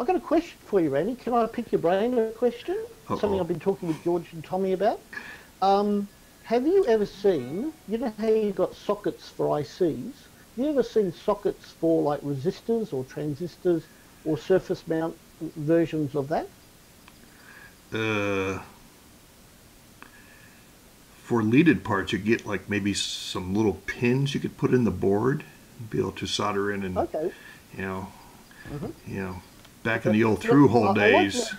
I've got a question for you, Randy. Can I pick your brain a question? Something Uh-oh. I've been talking with George and Tommy about. Have you ever seen, you know how you've got sockets for ICs? Have you ever seen sockets for like resistors or transistors or surface mount versions of that? Uh, for leaded parts, you get like maybe some little pins you could put in the board, and be able to solder in, and Okay. you know, Hmm. you know, back in Okay. the old Yep. through-hole I like the days,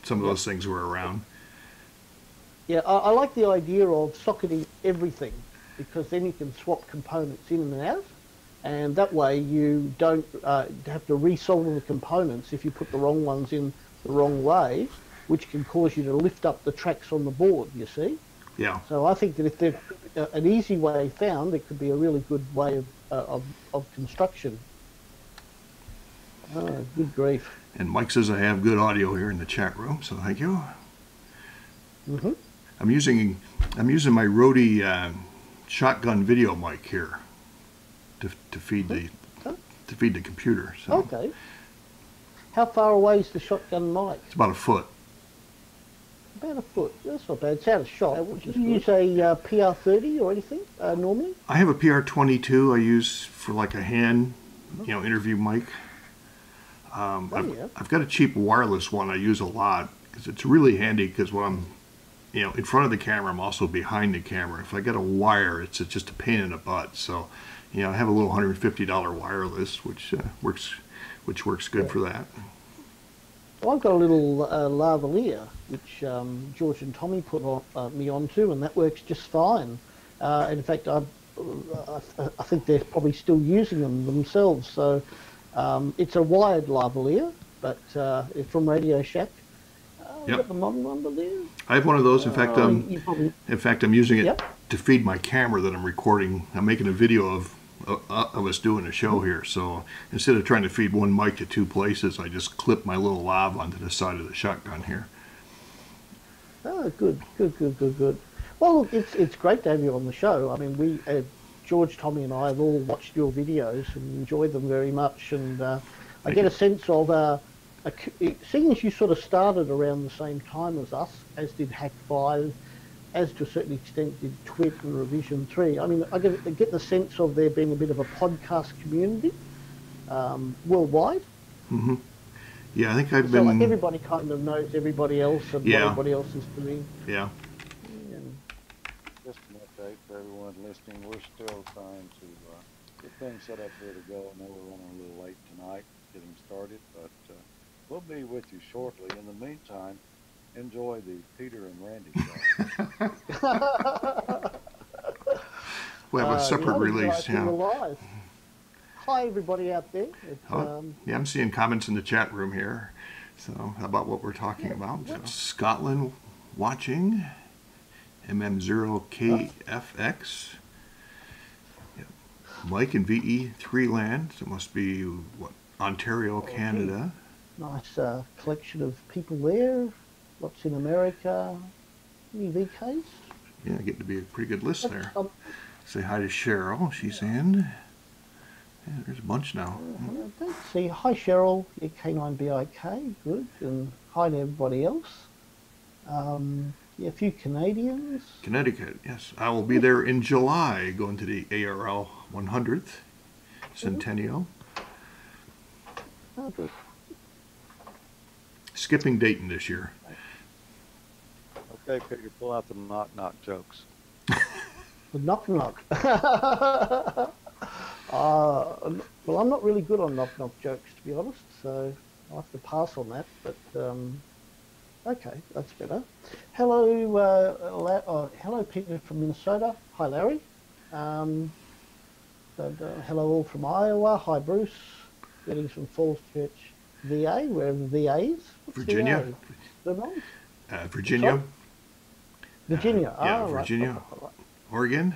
some of yep. those things were around. Yeah, I like the idea of socketing everything because then you can swap components in and out, and that way you don't have to resolder the components if you put the wrong ones in the wrong way, which can cause you to lift up the tracks on the board. You see, Yeah, so I think that if there's an easy way found, it could be a really good way of construction. Oh, good grief! and Mike says I have good audio here in the chat room, so thank you. Hmm. I'm using I'm using my Rode shotgun video mic here to feed Hmm. the computer. So Okay. How far away is the shotgun mic? it's about a foot. About a foot. That's not bad. It's out of shot. Which Do is you good. use a PR30 or anything normally? I have a PR22 I use for like a hand, Mhm. interview mic. Oh yeah. I've got a cheap wireless one I use a lot because it's really handy because when I'm in front of the camera, I'm also behind the camera. If I get a wire, it's just a pain in the butt. So, I have a little $150 wireless, which works good Yeah. for that. Well, I've got a little lavalier which George and Tommy put me onto, and that works just fine. In fact, I think they're probably still using them themselves. So it's a wired lavalier, but it's from Radio Shack. We've Yep, got the model number there. I have one of those. In fact, You probably. I'm using it Yep. to feed my camera that I'm recording. I'm making a video of us doing a show Mhm. here. So instead of trying to feed one mic to two places, I just clip my little lav onto the side of the shotgun here. Oh, good, good, good, good, good. Well, look, it's great to have you on the show. I mean, George, Tommy, and I have all watched your videos and enjoyed them very much. And I Thank get you. a sense of, seeing as you sort of started around the same time as us, as did Hack Five, as to a certain extent did Twit and Revision Three. I mean, I get the sense of there being a bit of a podcast community worldwide. Hmm. Yeah, I think I've So like been. everybody kind of knows everybody else and what Yeah, everybody else is doing. yeah. And, Just an update for everyone listening. We're still trying to get things set up here to go. I know we're running a little late tonight getting started, but we'll be with you shortly. In the meantime, enjoy the Peter and Randy show. We'll have a you separate know, you guys release. are Yeah. live. Hi, everybody out there. It's, Oh, yeah, I'm seeing comments in the chat room here. So, about what we're talking yeah, about. well, Scotland watching oh, MM0KFX. Yep. Mike in VE3 land. So it must be what, Ontario, oh, gee, Canada. nice collection of people there. Lots in America. Any VKs? Yeah, getting to be a pretty good list That's there. some, Say hi to Cheryl. She's yeah. in. Yeah, there's a bunch now. I don't see. Hi, Cheryl. Yeah, K9BIK. Good. And hi to everybody else. Yeah, a few Canadians. Connecticut, yes. I will be Yeah. there in July going to the ARL 100th Mhm. Centennial. Oh, good. Skipping Dayton this year. Okay, Peter, pull out the knock knock jokes. The knock knock. Well, I'm not really good on knock knock jokes, to be honest, so I'll have to pass on that. But okay, that's better. Hello, hello, Peter from Minnesota. Hi, Larry. Um, hello, all from Iowa. Hi, Bruce. Greetings from Falls Church, VA, wherever VA is. What's Virginia. VA? Vermont? Sorry? Virginia. Virginia. Yeah, Right, Virginia. Oregon.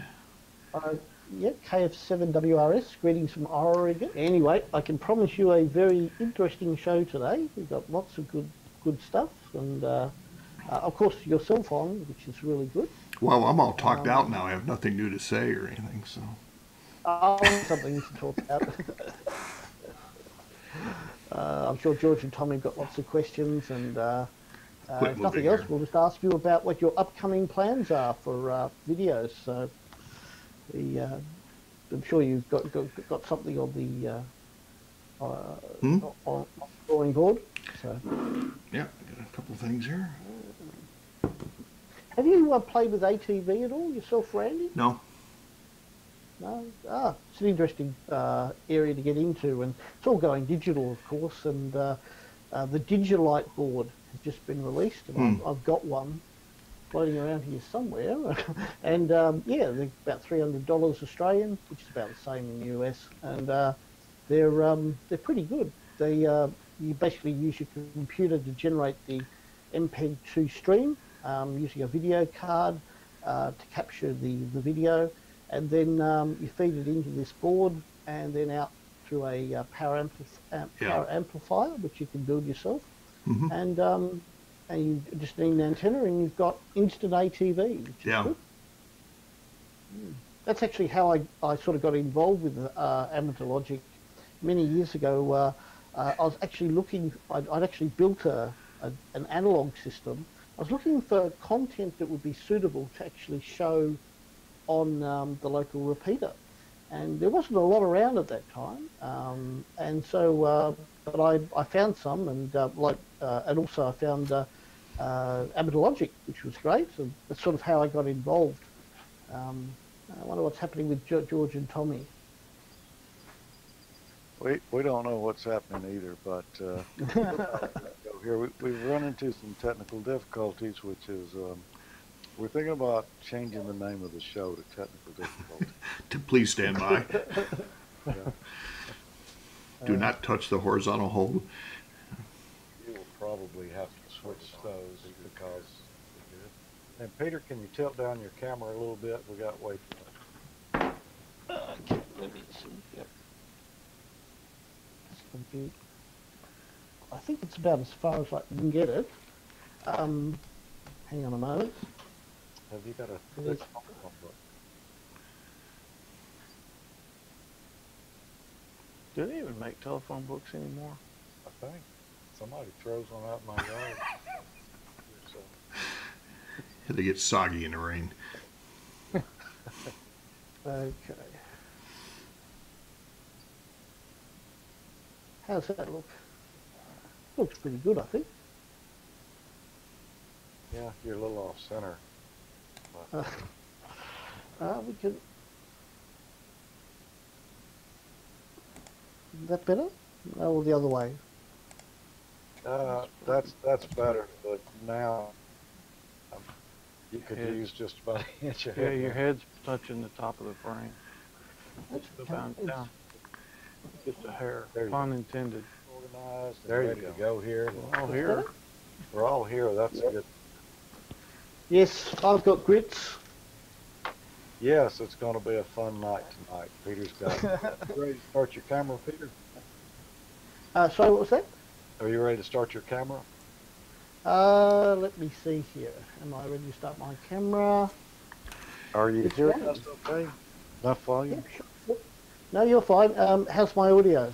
Uh, yeah, KF7WRS, greetings from Oregon. Anyway, I can promise you a very interesting show today. We've got lots of good stuff, and of course yourself on, which is really good. Well, I'm all talked out Um, now. I have nothing new to say or anything. So, I'll have something to talk about. I'm sure George and Tommy have got lots of questions, and Quit if moving nothing else, here. we'll just ask you about what your upcoming plans are for videos. So the, I'm sure you've got something on the Hmm? on the drawing board. So Yeah, I got a couple things here. have you played with ATV at all yourself, Randy? No. No? It's an interesting area to get into, and it's all going digital, of course, and the Digilite board has just been released, and Hmm. I've got one floating around here somewhere, and yeah, they're about $300 Australian, which is about the same in the US, and they're pretty good. They you basically use your computer to generate the MPEG-2 stream using a video card to capture the video, and then you feed it into this board, and then out through a Yeah. power amplifier, which you can build yourself, Mm-hmm. and you just need an antenna, and you've got instant ATV, which is Yeah. good. That's actually how I sort of got involved with amateur logic many years ago. I was actually looking. I'd actually built an analog system. I was looking for content that would be suitable to actually show on the local repeater, and there wasn't a lot around at that time. And so, but I found some, and and also I found amateur logic, which was great. And that's sort of how I got involved. I wonder what's happening with George and Tommy. We don't know what's happening either, but go here. We've run into some technical difficulties, which is we're thinking about changing the name of the show to Technical Difficulty. Please stand by. Yeah. Do not touch the horizontal hold. You will probably have to switch those because. And Peter, can you tilt down your camera a little bit? We got way too much. Okay, let me see. Yep. I think it's about as far as I can get it. Hang on a moment. Have you got a Yes. thick phone book? Do they even make telephone books anymore? I think somebody throws one out in my yard. So, They get soggy in the rain. Okay. How's that look? Looks pretty good, I think. yeah, you're a little off center. We can. Is that better? No, or the other way? That's better, but now you could Head. use just about an inch of Yeah, head. your head's touching the top of the frame. That's Go okay. down, down. Just a hair. There you Pun intended. Organized and There you ready go. to go here. Oh, here. We're all here. That's Yep. good. Yes, I've got grits. Yes, it's going to be a fun night tonight. Peter's got. You ready to start your camera, Peter? Sorry, what was that? Are you ready to start your camera? Let me see here. Am I ready to start my camera? Are you It's hearing fine. us okay? Enough volume? Yeah, sure. No, you're fine. How's my audio?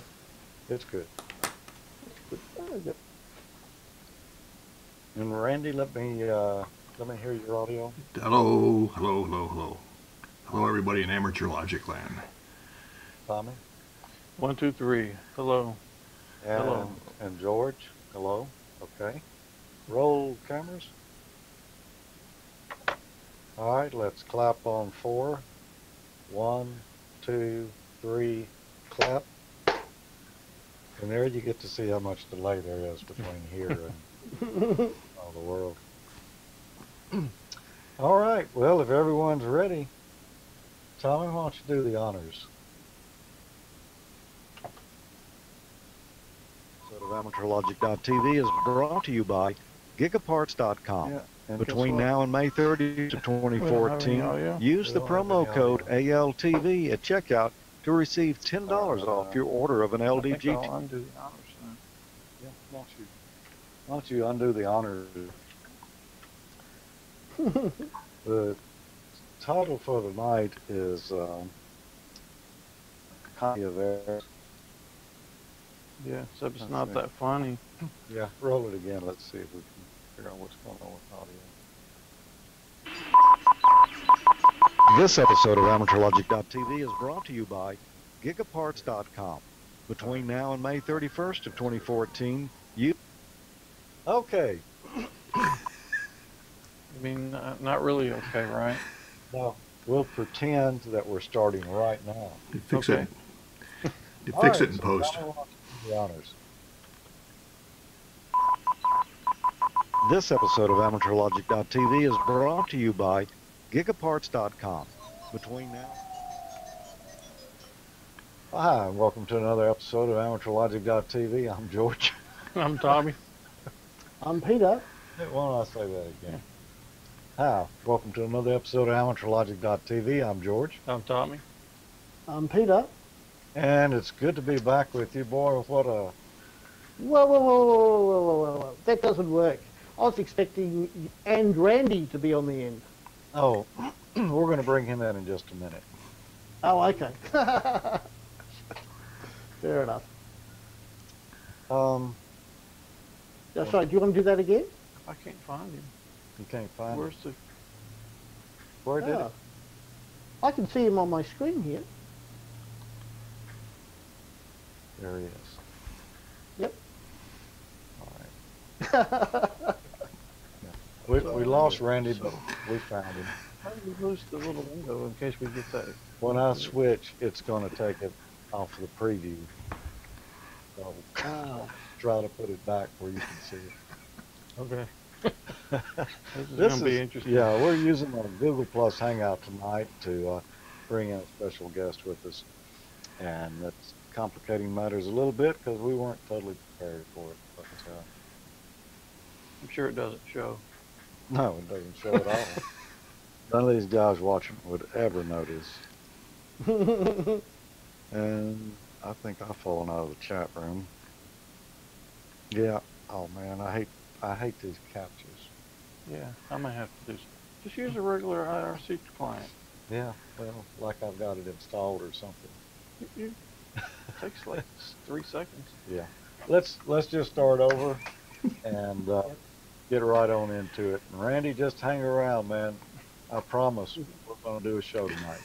It's good. Good. Oh, good. And Randy, let me hear your audio. Hello, hello, hello, hello. Hello, everybody in Amateur Logic Land. Tommy 1, 2, 3. Hello. and Hello. and George. Hello. Okay. Roll cameras. All right. Let's clap on 4. 1, 2, 3. Clap. And there you get to see how much delay there is between here and all the world. All right. Well, if everyone's ready, Tommy, why don't you do the honors? Episode of AmateurLogic.tv is brought to you by Gigaparts.com. Yeah. And Between now and May 30th of 2014, Oh, yeah. use the We don't have promo any code audio. ALTV at checkout to receive $10 off your order of an I think LDG. I'll undo the honors then. Yeah, why don't you undo the honors? The title for tonight is Copy of Errors. Yeah, except it's Let's not see. that funny. Yeah, roll it again. Let's see if we can figure out what's going on with audio. This episode of AmateurLogic.tv is brought to you by Gigaparts.com. Between now and May 31st of 2014, you... Okay. I mean, not really okay, right? Now, we'll pretend that we're starting right now. You fix Okay. it. You All fix right, it in so post. Johnny wants to do the honors. This episode of AmateurLogic.tv is brought to you by Gigaparts.com. Between now... Hi, and welcome to another episode of AmateurLogic.tv. I'm George. I'm Tommy. I'm Peter. Why don't I say that again? Hi, welcome to another episode of AmateurLogic.tv. I'm George. I'm Tommy. I'm Peter. And it's good to be back with you, boy. What a... Whoa. That doesn't work. I was expecting and Randy to be on the end. Oh, we're going to bring him in just a minute. Oh, okay. Fair enough. That's right. Do you want to do that again? I can't find him. You can't find him. Where's the? Where did Ah. it? I can see him on my screen here. There he is. Yep. All right. We lost Randy, but we found him. How do we lose the little window in case we get that? When I switch, it's going to take it off the preview. So Ah. try to put it back where you can see it. Okay. This is This gonna be interesting. Yeah, we're using a Google Plus Hangout tonight to bring in a special guest with us. And that's complicating matters a little bit because we weren't totally prepared for it. But, I'm sure it doesn't show. no, it doesn't show at all. None of these guys watching would ever notice. And I think I've fallen out of the chat room. Yeah. Oh man, I hate these captures. Yeah, I might have to do. Just use a regular IRC client. Yeah. Well, like I've got it installed or something. It takes like 3 seconds. Yeah. Let's just start over and get right on into it. And Randy, just hang around, man. I promise we're going to do a show tonight.